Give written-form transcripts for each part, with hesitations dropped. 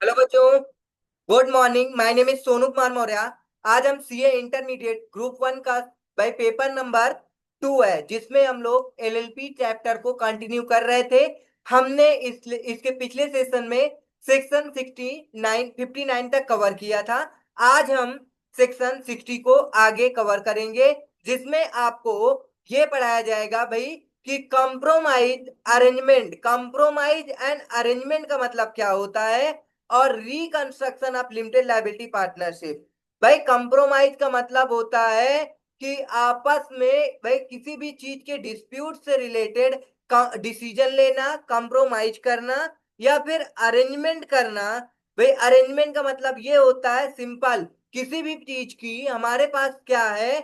Hello बच्चों। Good morning. My name is Sonu Kumar Maurya. आज हम सीए इंटरमीडिएट ग्रुप वन का भाई पेपर नंबर 2 है, जिसमें हम लोग एलएलपी चैप्टर को कंटिन्यू कर रहे थे। हमने इसके पिछले सेशन में सेक्शन 59 तक कवर किया था। आज हम सेक्शन 60 को आगे कवर करेंगे, जिसमें आपको ये पढ़ाया जाएगा भाई कि कंप्रोमाइज एंड अरेंजमेंट का मतलब क्या होता है, और reconstruction of limited liability partnership. भाई कंप्रोमाइज का मतलब होता है कि आपस में भाई किसी भी चीज के डिस्प्यूट से रिलेटेड डिसीजन लेना, कंप्रोमाइज करना, या फिर अरेंजमेंट करना। भाई अरेंजमेंट का मतलब ये होता है सिंपल, किसी भी चीज की हमारे पास क्या है,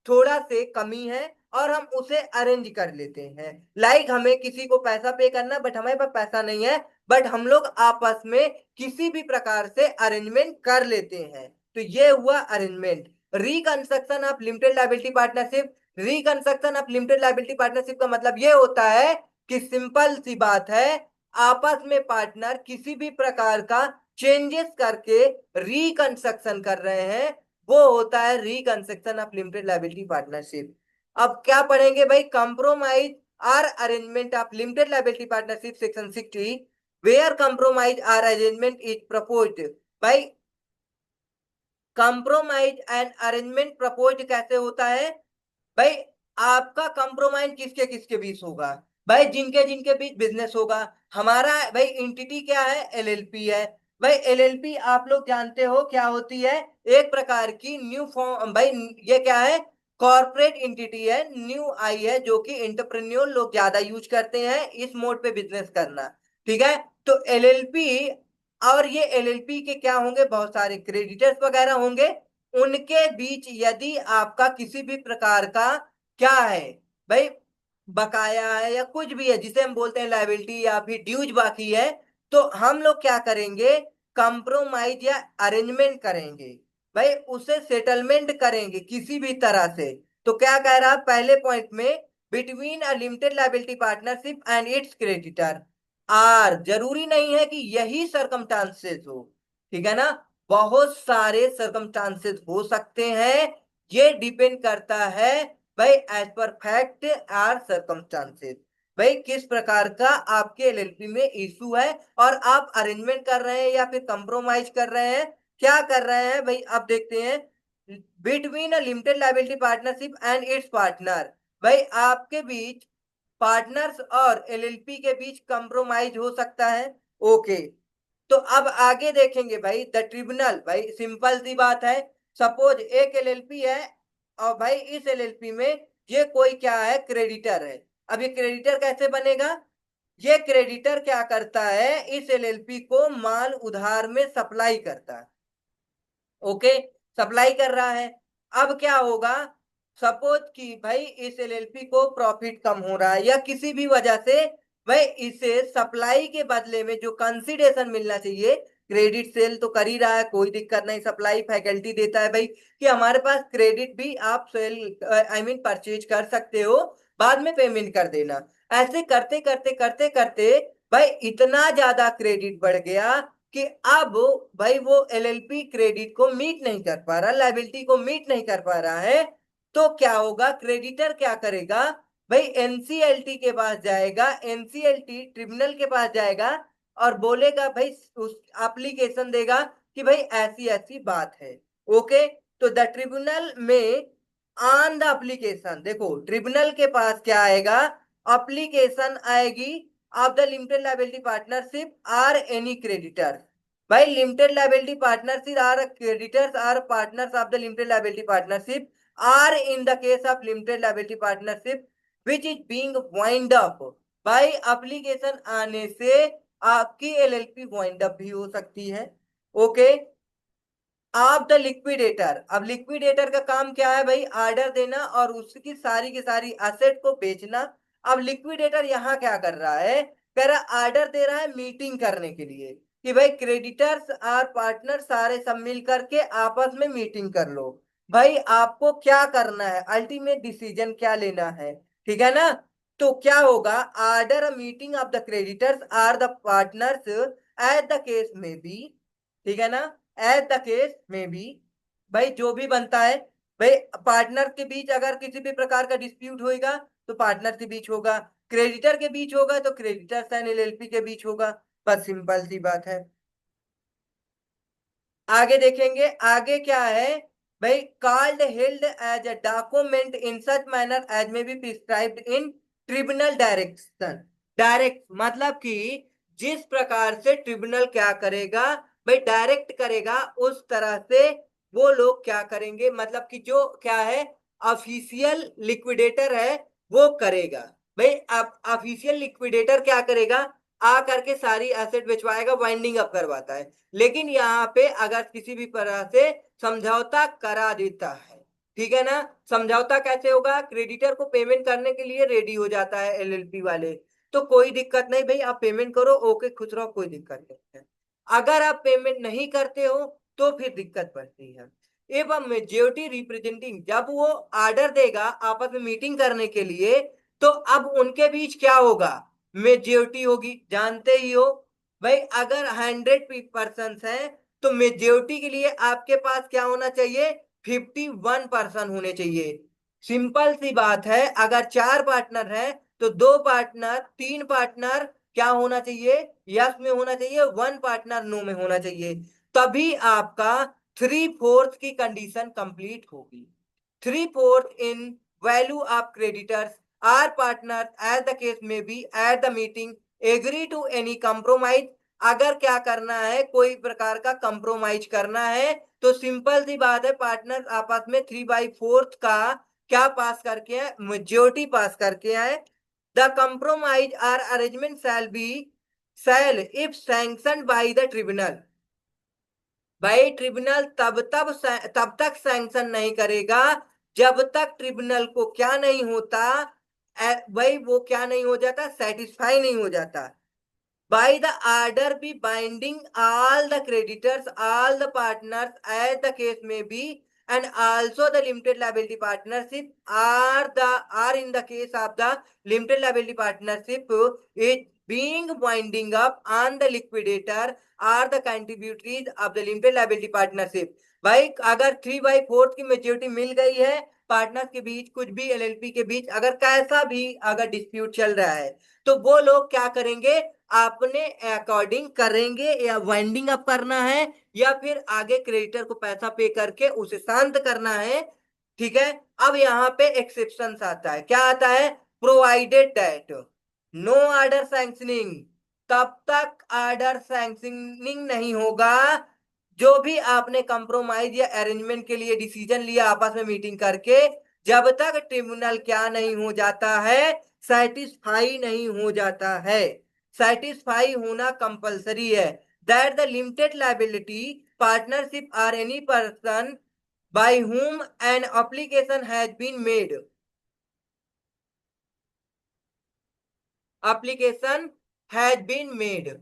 थोड़ा से कमी है और हम उसे अरेंज कर लेते हैं। लाइक हमें किसी को पैसा पे करना, बट हमारे पास पैसा नहीं है, बट हम लोग आपस में किसी भी प्रकार से अरेंजमेंट कर लेते हैं। तो ये हुआ arrangement. Reconstruction of limited liability partnership. Reconstruction of limited liability partnership का मतलब ये होता है कि सिंपल सी बात है, आपस में पार्टनर किसी भी प्रकार का चेंजेस करके रिकंस्ट्रक्शन कर रहे हैं, वो होता है reconstruction of limited liability partnership. अब क्या पढ़ेंगे भाई, compromise or arrangement of limited liability partnership section 60, where compromise or arrangement is proposed. भाई कंप्रोमाइज एंड अरेंजमेंट प्रपोज्ड कैसे होता है भाई? आपका कंप्रोमाइज किसके किसके बीच होगा भाई? जिनके जिनके बीच बिजनेस होगा। हमारा भाई एंटिटी क्या है? एलएलपी है। भाई एलएलपी आप लोग जानते हो क्या होती है? एक प्रकार की न्यू फॉर्म भाई। ये क्या है? कॉर्पोरेट एंटिटी है, न्यू आई है, जो कि एंटरप्रेन्योर लोग ज्यादा यूज करते हैं इस मोड पे बिजनेस करना। ठीक है। तो एलएलपी, और ये एलएलपी के क्या होंगे, बहुत सारे क्रेडिटर्स वगैरह होंगे। उनके बीच यदि आपका किसी भी प्रकार का क्या है भाई, बकाया है या कुछ भी है जिसे हम बोलते हैं लायबिलिटी या फिर ड्यूज बाकी है, तो हम लोग क्या करेंगे, कंप्रोमाइज या अरेंजमेंट करेंगे। भाई उसे सेटलमेंट करेंगे किसी भी तरह से। तो क्या कह रहा है पहले पॉइंट में, between a limited liability partnership and its creditor or, जरूरी नहीं है कि यही सरकमस्टांसेस हो। ठीक है ना, बहुत सारे सरकमस्टांसेस हो सकते हैं। ये डिपेंड करता है भाई as per fact are circumstances, भाई किस प्रकार का आपके एलएलपी में इशू है, और आप अरेंजमेंट कर रहे हैं या फिर कंप्रोमाइज कर रहे हैं, क्या कर रहे हैं भाई। अब देखते हैं, between a limited liability partnership and it's partner. भाई आपके बीच पार्टनर्स और एलएलपी के बीच कंप्रोमाइज हो सकता है। ओके। तो अब आगे देखेंगे भाई, द ट्रिब्यूनल। भाई सिंपल सी बात है, सपोज एक एलएलपी है और भाई इस एलएलपी में ये कोई क्या है, क्रेडिटर है। अब ये क्रेडिटर कैसे बनेगा? ये क्रेडिटर क्या करता है, इस एलएलपी को माल उधार में सप्लाई करता है। ओके, सप्लाई कर रहा है। अब क्या होगा, सपोज कि भाई इस एलएलपी को प्रॉफिट कम हो रहा है या किसी भी वजह से, भाई इसे सप्लाई के बदले में जो कंसिडरेशन मिलना चाहिए, क्रेडिट सेल तो कर ही रहा है, कोई दिक्कत नहीं, सप्लाई फैकल्टी देता है भाई कि हमारे पास क्रेडिट भी आप सेल आई मीन परचेज कर सकते हो, बाद में पेमेंट कर देना। ऐसे करते करते करते करते भाई इतना ज्यादा क्रेडिट बढ़ गया कि अब भाई वो एलएलपी क्रेडिट को मीट नहीं कर पा रहा, लायबिलिटी को मीट नहीं कर पा रहा है। तो क्या होगा, क्रेडिटर क्या करेगा भाई, एनसीएलटी के पास जाएगा, एनसीएलटी ट्रिब्यूनल के पास जाएगा और बोलेगा भाई, उस एप्लीकेशन देगा कि भाई ऐसी ऐसी बात है। ओके। तो द ट्रिब्यूनल में ऑन द एप्लीकेशन, देखो ट्रिब्यूनल के पास क्या आएगा, एप्लीकेशन आएगी of the limited liability partnership or any creditor. भाई limited liability partnership or creditors or partners of the limited liability partnership or in the case of limited liability partnership which is being wind up. भाई application आने से आपकी LLP wind up भी हो सकती है। Okay. आप द लिक्विडेटर, अब लिक्विडेटर का काम क्या है भाई, ऑर्डर देना और उसकी सारी की सारी एसेट को बेचना। अब लिक्विडेटर यहाँ क्या कर रहा है, कह रहा ऑर्डर दे रहा है मीटिंग करने के लिए कि भाई क्रेडिटर्स और पार्टनर सारे सब मिल करके आपस में मीटिंग कर लो। भाई आपको क्या करना है, अल्टीमेट डिसीजन क्या लेना है। ठीक है ना। तो क्या होगा, order a meeting of the creditors or the partners as the case में बी। ठीक है ना। एज द केस में भी भाई जो भी बनता है, भाई पार्टनर के बीच अगर किसी भी प्रकार का डिस्प्यूट होएगा तो पार्टनर के बीच होगा, क्रेडिटर के बीच होगा तो क्रेडिटर्स एंड एलएलपी के बीच होगा। बस सिंपल सी बात है। आगे देखेंगे, आगे क्या है भाई, card held as a document in such manner as may be prescribed in tribunal direction. Direct मतलब कि जिस प्रकार से ट्रिब्यूनल क्या करेगा भाई, डायरेक्ट करेगा उस तरह से वो लोग क्या करेंगे, मतलब कि जो क्या है ऑफिशियल लिक्विडेटर है वो करेगा। भाई अब ऑफिशियल लिक्विडेटर क्या करेगा, आ करके सारी एसेट बेचवाएगा, वाइंडिंग अप करवाता है। लेकिन यहाँ पे अगर किसी भी तरह से समझौता करा देता है, ठीक है ना। समझौता कैसे होगा, क्रेडिटर को पेमेंट करने के लिए रेडी हो जाता है एलएलपी वाले, तो कोई दिक्कत नहीं भाई, आप पेमेंट करो, ओके खुश रहो, कोई दिक्कत नहीं है। अगर आप पेमेंट नहीं करते हो तो फिर दिक्कत पड़ती है। एवं मेजोरिटी रिप्रेजेंटिंग जब वो ऑर्डर देगा आपस में मीटिंग करने के लिए, तो अब उनके बीच क्या होगा, मेजोरिटी होगी, जानते ही हो। भाई अगर 100 पर्सन है तो मेजोरिटी के लिए आपके पास क्या होना चाहिए, 51 पर्सन होने चाहिए। सिंपल सी बात है, अगर 4 पार्टनर है तो 2 पार्टनर, 3 पार्टनर क्या होना चाहिए, यस में होना चाहिए, 1 पार्टनर नो में होना चाहिए। तभी आपका 3/4 की कंडीशन कंप्लीट होगी। 3/4 in value of creditors or partner as the case में be at the meeting agree to any compromise. अगर क्या करना है, कोई प्रकार का कंप्रोमाइज करना है, तो सिंपल सी बात है, पार्टनर आपस में 3/4 का क्या पास करके है, मेजोरिटी पास करके है। The compromise or arrangement shall if sanction by the tribunal. भाई ट्रिब्यूनल तब तक सैंक्शन नहीं करेगा जब तक ट्रिब्यूनल को क्या नहीं होता, भाई वो क्या नहीं हो जाता, सेटिस्फाई नहीं हो जाता। By the order be binding all the creditors, all the partners, as the case may be, and also the limited liability partnership are in the case of the limited liability partnership is being winding up on the liquidator or the contributaries of the limited liability partnership। भाई अगर 3/4 की maturity मिल गई है partners के बीच, कुछ भी LLP के बीच अगर कैसा भी अगर डिस्प्यूट चल रहा है, तो वो लोग क्या करेंगे, अपने अकॉर्डिंग करेंगे, या वाइंडिंग अप करना है या फिर आगे क्रेडिटर को पैसा पे करके उसे शांत करना है। ठीक है। अब यहाँ पे एक्सेप्शन आता है, क्या आता है, provided that no order sanctioning. तब तक ऑर्डर सैंक्शनिंग नहीं होगा जो भी आपने कंप्रोमाइज या अरेंजमेंट के लिए डिसीजन लिया आपस में मीटिंग करके, जब तक ट्रिब्यूनल क्या नहीं हो जाता है, सेटिस्फाई नहीं हो जाता है। सेटिस्फाई होना कंपलसरी है। That the limited liability partnership or any person by whom an application has been made, application has been made।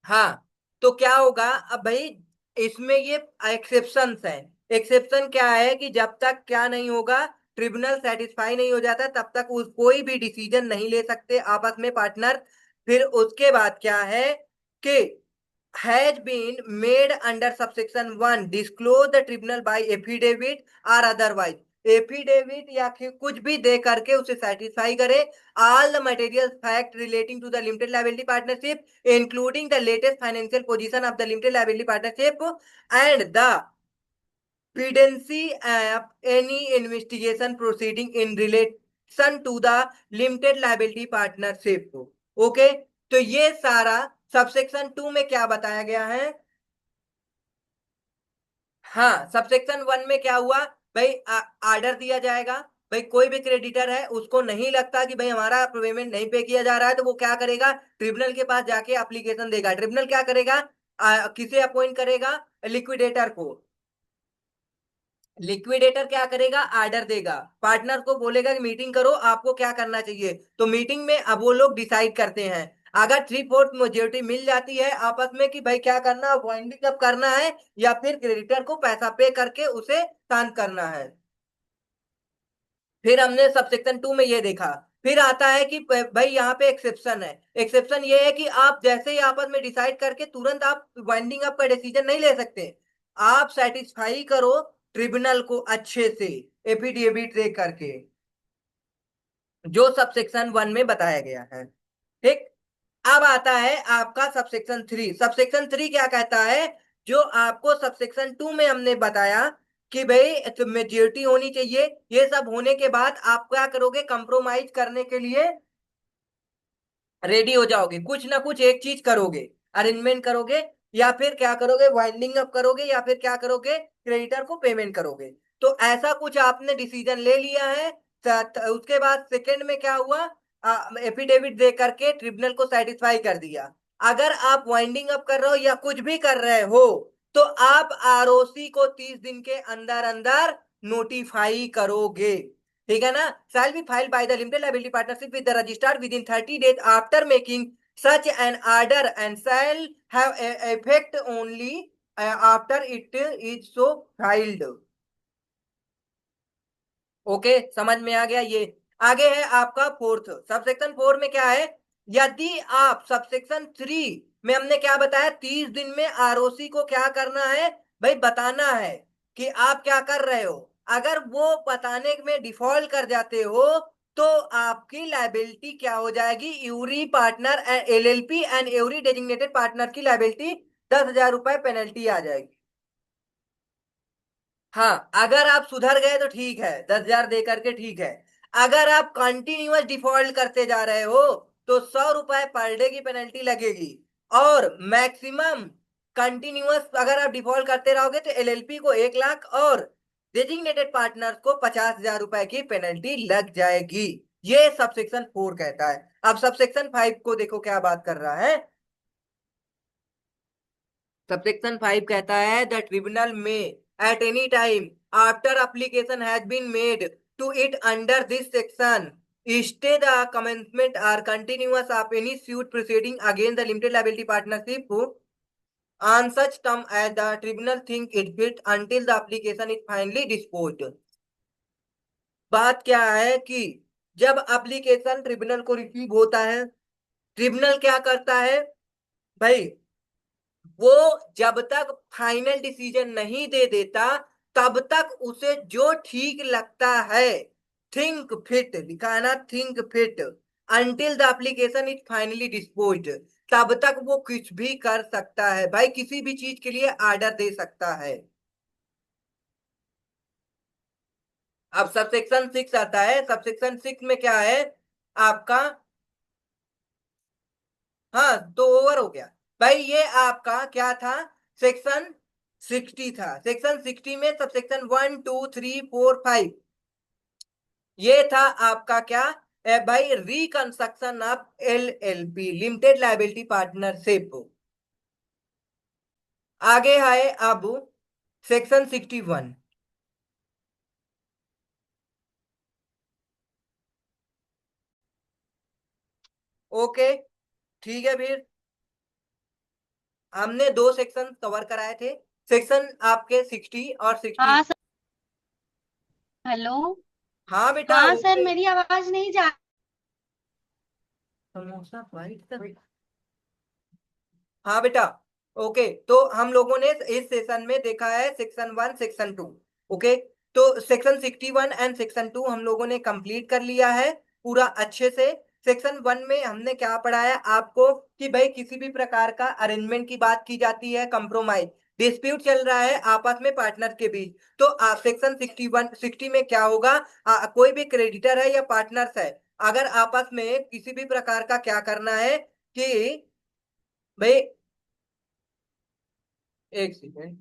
हाँ, तो क्या होगा अब भाई, इसमें ये एक्सेप्शंस है। एक्सेप्शन क्या है कि जब तक क्या नहीं होगा, ट्रिब्यूनल सेटिस्फाई नहीं हो जाता तब तक उस कोई भी डिसीजन नहीं ले सकते आपस में पार्टनर। फिर उसके बाद क्या है कि has been made under subsection 1 disclose the tribunal by affidavit और अदरवाइज। एफिडेविट या फिर कुछ भी दे करके उसे सेटिस्फाई करे all the material fact relating to the limited liability partnership, including the latest financial position of the limited liability partnership and the pendency of any investigation proceeding in relation to the limited liability partnership। Okay, तो ये सारा subsection 2 में क्या बताया गया है। हाँ, subsection 1 में क्या हुआ भाई, ऑर्डर दिया जाएगा। भाई कोई भी क्रेडिटर है उसको नहीं लगता कि भाई हमारा पेमेंट नहीं पे किया जा रहा है, तो वो क्या करेगा, ट्रिब्यूनल के पास जाके एप्लीकेशन देगा। ट्रिब्यूनल क्या करेगा, किसे अपॉइंट करेगा, लिक्विडेटर को। लिक्विडेटर क्या करेगा, आर्डर देगा, पार्टनर को बोलेगा कि मीटिंग करो, आपको क्या करना चाहिए। तो मीटिंग में अब वो लोग डिसाइड करते हैं। अगर 3/4 मेजोरिटी मिल जाती है आपस में कि भाई क्या करना, वाइंडिंग अप करना है या फिर क्रेडिटर को पैसा पे करके उसे शांत करना है। फिर हमने सबसेक्शन 2 में ये देखा। फिर आता है कि भाई यहाँ पे एक्सेप्शन है। एक्सेप्शन ये है कि आप जैसे ही आपस में डिसाइड करके तुरंत आप वाइंडिंग अप का डिसीजन नहीं ले सकते। आप सेटिस्फाई करो ट्रिब्यूनल को अच्छे से, एफिडेविट दे करके, जो सबसेक्शन 1 में बताया गया है। ठीक। अब आता है आपका सबसेक्शन 3। सबसेक्शन 3 क्या कहता है? जो आपको सबसेक्शन 2 में हमने बताया कि भाई तो मेच्योरिटी होनी चाहिए, ये सब होने के बाद आप क्या करोगे? कंप्रोमाइज करने के लिए रेडी हो जाओगे, कुछ ना कुछ एक चीज करोगे, अरेंजमेंट करोगे, या फिर क्या करोगे? वाइंडिंग अप करोगे, या फिर क्या करोगे? क्रेडिटर को पेमेंट करोगे। तो ऐसा कुछ आपने डिसीजन ले लिया है। उसके बाद सेकंड में क्या हुआ? एफिडेविट दे करके ट्रिब्यूनल को सेटिस्फाई कर दिया। अगर आप वाइंडिंग अप कर रहे हो या कुछ भी कर रहे हो, तो आप आरओसी को 30 दिन के अंदर अंदर नोटिफाई करोगे। ठीक है ना? shall be filed by the limited liability partnership with the registrar within 30 days after making such an order, and shall have effect only after it is so filed। Okay, समझ में आ गया ये? आगे है आपका फोर्थ, सबसेक्शन 4 में क्या है? यदि आप सबसेक्शन 3 में हमने क्या बताया? 30 दिन में आरओसी को क्या करना है भाई? बताना है कि आप क्या कर रहे हो। अगर वो बताने में डिफॉल्ट कर जाते हो, तो आपकी लाइबिलिटी क्या हो जाएगी? Yuri partner and LLP and every designated partner की लाइबिलिटी 10,000 रुपए पेनल्टी आ जाएगी। हाँ, अगर आप सुधर गए तो ठीक है, 10,000 दे करके ठीक है। अगर आप कंटिन्यूअस डिफॉल्ट करते जा रहे हो, तो 100 रुपए पर डे की पेनल्टी लगेगी। और मैक्सिमम कंटिन्यूअस अगर आप डिफॉल्ट करते रहोगे तो एलएलपी को 1 लाख और डेजिग्नेटेड पार्टनर को 50,000 रुपए की पेनल्टी लग जाएगी। ये सबसेक्शन 4 कहता है। अब सबसेक्शन 5 को देखो क्या बात कर रहा है। सबसेक्शन 5 कहता है द ट्रिब्यूनल में at any time after application has been made to it under this section stay the commencement or continuance of any suit proceeding against the limited liability partnership on such term as the tribunal think it fit until the application is finally disposed। बात क्या है कि जब application tribunal को receive होता है, tribunal क्या करता है भाई? वो जब तक फाइनल डिसीजन नहीं दे देता, तब तक उसे जो ठीक लगता है, थिंक फिट लिखा है ना, think fit until the application is finally disposed, तब तक वो कुछ भी कर सकता है भाई, किसी भी चीज के लिए ऑर्डर दे सकता है। अब सबसेक्शन 6 आता है। सबसेक्शन 6 में क्या है आपका? हाँ, तो ओवर हो गया भाई। ये आपका क्या था? सेक्शन 60 था। सेक्शन 60 में सबसेक्शन 1 2 3 4 5 ये था आपका क्या? भाई reconstruction of LLP, limited liability partnership. आगे है अब सेक्शन 61। ओके, ठीक है। फिर हमने 2 सेक्शन कवर कराए थे, सेक्शन आपके 60 और 60। हाँ सर। हेलो। हाँ बेटा, हाँ सर, ओके। मेरी आवाज नहीं जा। समोसा वाइट। हाँ बेटा, ओके। तो हम लोगों ने इस सेशन में देखा है सेक्शन 1 सेक्शन 2। ओके, तो सेक्शन 61 एंड सेक्शन 2 हम लोगों ने कंप्लीट कर लिया है पूरा अच्छे से। सेक्शन 1 में हमने क्या पढ़ाया आपको कि भाई किसी भी प्रकार का अरेंजमेंट की बात की जाती है, कंप्रोमाइज, डिस्प्यूट चल रहा है आपस में पार्टनर के बीच, तो सेक्शन 60 में क्या होगा? कोई भी क्रेडिटर है या पार्टनर्स है, अगर आपस में किसी भी प्रकार का क्या करना है कि भाई, एक सेकेंड,